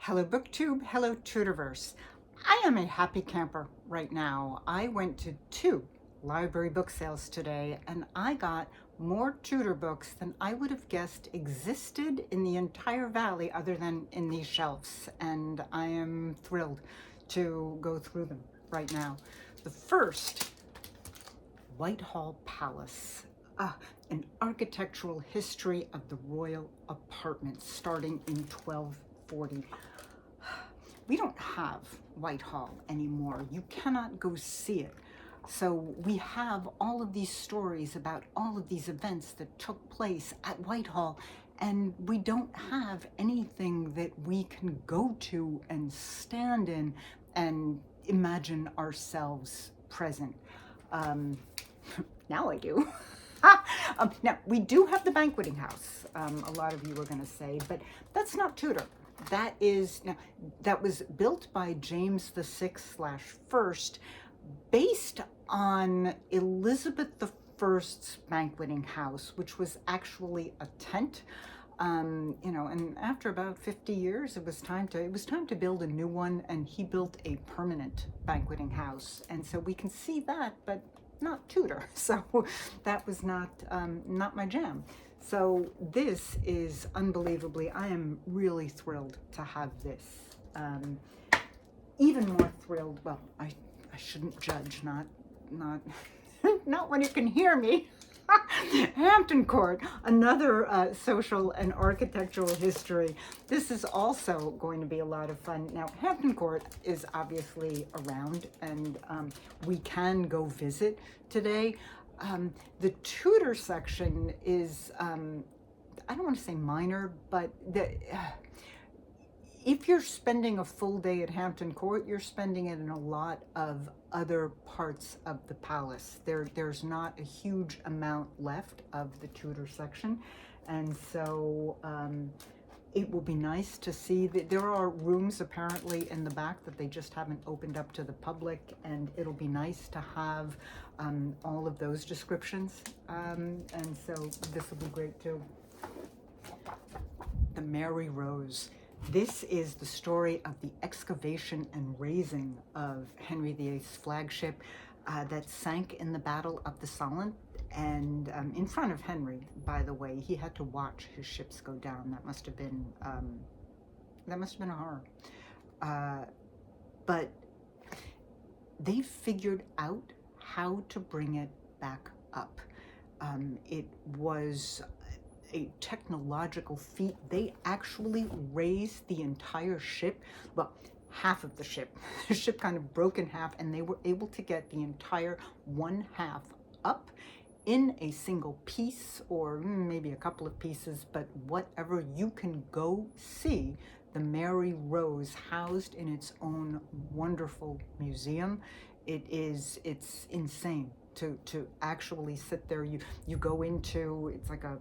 Hello BookTube, hello Tudorverse. I am a happy camper right now. I went to 2 library book sales today and I got more Tudor books than I would have guessed existed in the entire valley other than in these shelves, and I am thrilled to go through them right now. The first, Whitehall Palace. An architectural history of the royal apartments starting in 1240. We don't have Whitehall anymore. You cannot go see it. So we have all of these stories about all of these events that took place at Whitehall, and we don't have anything that we can go to and stand in and imagine ourselves present. Now I do. Now, we do have the banqueting house, a lot of you are going to say, but that's not Tudor. That was built by James VI/1, based on Elizabeth I's banqueting house, which was actually a tent. And after about 50 years, it was time to build a new one, and he built a permanent banqueting house. And so we can see that, but not Tudor. So that was not my jam. So this is unbelievably, I am really thrilled to have this. Even more thrilled, well, I shouldn't judge, not not when you can hear me. Hampton Court, another social and architectural history. This is also going to be a lot of fun. Now, Hampton Court is obviously around, and we can go visit today. The Tudor section is, I don't want to say minor, but if you're spending a full day at Hampton Court, you're spending it in a lot of other parts of the palace. There's not a huge amount left of the Tudor section, and so it will be nice to see that there are rooms apparently in the back that they just haven't opened up to the public, and it'll be nice to have all of those descriptions, and so this will be great too. The Mary Rose. This is the story of the excavation and raising of Henry VIII's flagship that sank in the Battle of the Solent. And in front of Henry, by the way, he had to watch his ships go down. That must have been a horror. But they figured out how to bring it back up. It was a technological feat. They actually raised the entire ship, well, half of the ship. The ship kind of broke in half, and they were able to get the entire one half up in a single piece, or maybe a couple of pieces, but whatever. You can go see the Mary Rose housed in its own wonderful museum. It's insane to actually sit there. You go into, it's like a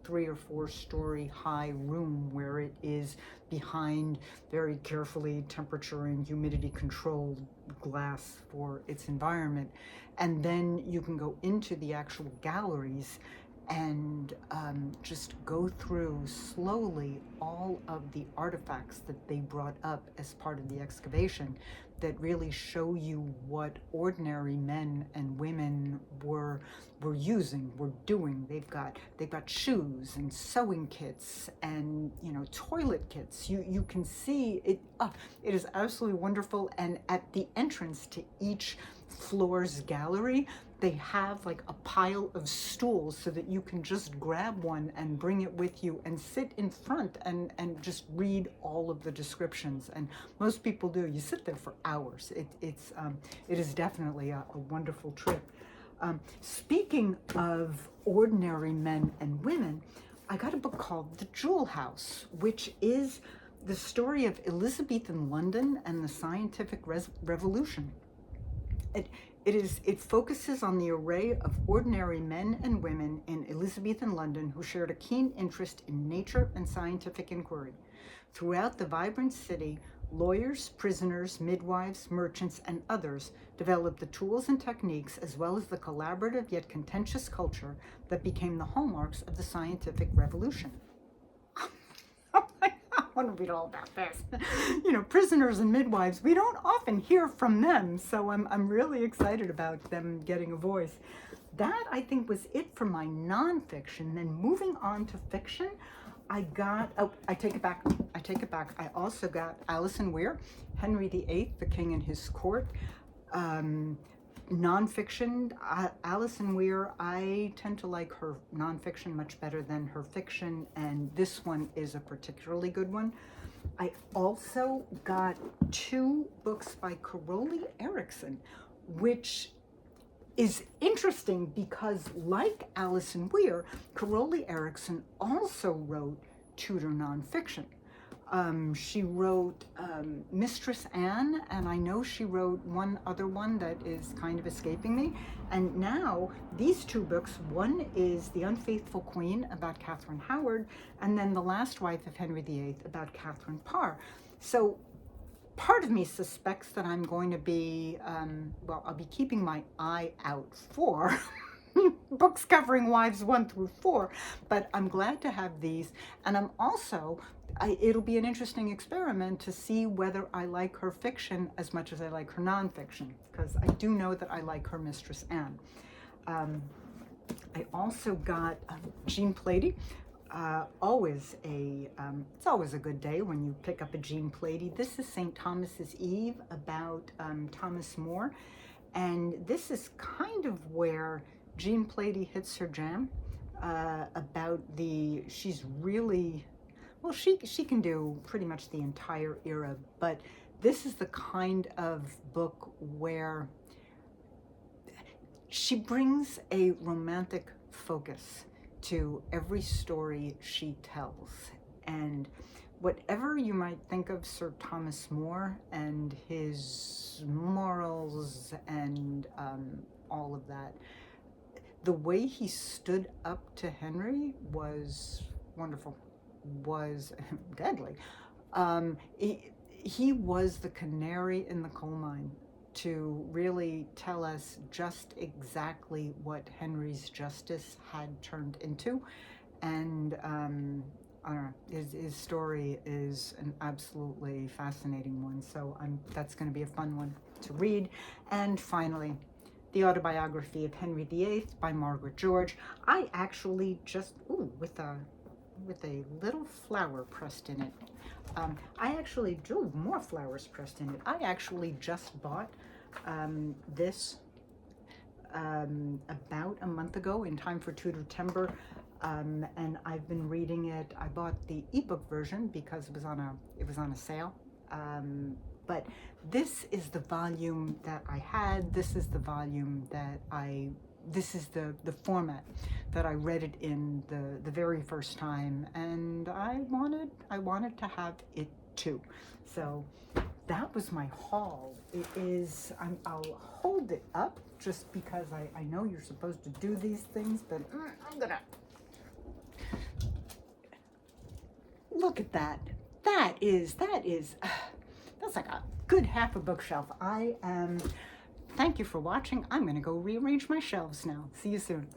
3 or 4 story high room where it is behind very carefully temperature and humidity controlled glass for its environment, and then you can go into the actual galleries and just go through slowly all of the artifacts that they brought up as part of the excavation that really show you what ordinary men and women were using, were doing. They've got shoes and sewing kits and toilet kits. You can see it. It is absolutely wonderful. And at the entrance to each floor's gallery, they have like a pile of stools so that you can just grab one and bring it with you and sit in front and just read all of the descriptions. And most people do. You sit there for hours. It is definitely a wonderful trip. Speaking of ordinary men and women, I got a book called The Jewel House, which is the story of Elizabethan London and the scientific revolution. It focuses on the array of ordinary men and women in Elizabethan London who shared a keen interest in nature and scientific inquiry. Throughout the vibrant city, lawyers, prisoners, midwives, merchants, and others developed the tools and techniques, as well as the collaborative yet contentious culture that became the hallmarks of the scientific revolution. Oh my God, want to read all about this. You know, prisoners and midwives, we don't often hear from them, so I'm really excited about them getting a voice. That, I think, was it for my nonfiction. Then moving on to fiction, I got, oh, I take it back. I also got Allison Weir, Henry VIII, The King and His Court. Nonfiction, Allison Weir, I tend to like her nonfiction much better than her fiction, and this one is a particularly good one. I also got 2 books by Erickson, which is interesting because, like Allison Weir, Erickson also wrote Tudor nonfiction. She wrote Mistress Anne, and I know she wrote one other one that is kind of escaping me. And now these 2 books, one is The Unfaithful Queen about Catherine Howard, and then The Last Wife of Henry VIII about Catherine Parr. So part of me suspects that I'm going to be, well, I'll be keeping my eye out for books covering wives 1 through 4, but I'm glad to have these. And I'm also, it'll be an interesting experiment to see whether I like her fiction as much as I like her nonfiction, because I do know that I like her Mistress Anne. I also got Jean Plaidy. It's always a good day when you pick up a Jean Plaidy. This is St. Thomas's Eve about Thomas More, and this is kind of where Jean Plaidy hits her jam, about she's really, well, she can do pretty much the entire era, but this is the kind of book where she brings a romantic focus to every story she tells. And whatever you might think of Sir Thomas More and his morals and all of that, the way he stood up to Henry was wonderful, was deadly. He was the canary in the coal mine to really tell us just exactly what Henry's justice had turned into. And I don't know, his story is an absolutely fascinating one. So that's going to be a fun one to read. And finally, The Autobiography of Henry VIII by Margaret George. I actually just, with a little flower pressed in it. I actually do more flowers pressed in it. I actually just bought this about a month ago in time for Tudor Timber, and I've been reading it. I bought the ebook version because it was on a sale. But this is the volume that I had. This is the volume that this is the format that I read it in the very first time, and I wanted to have it too. So that was my haul. It is, I'll hold it up just because I know you're supposed to do these things, but I'm gonna, look at that. That's like a good half a bookshelf. Thank you for watching. I'm gonna go rearrange my shelves now. See you soon.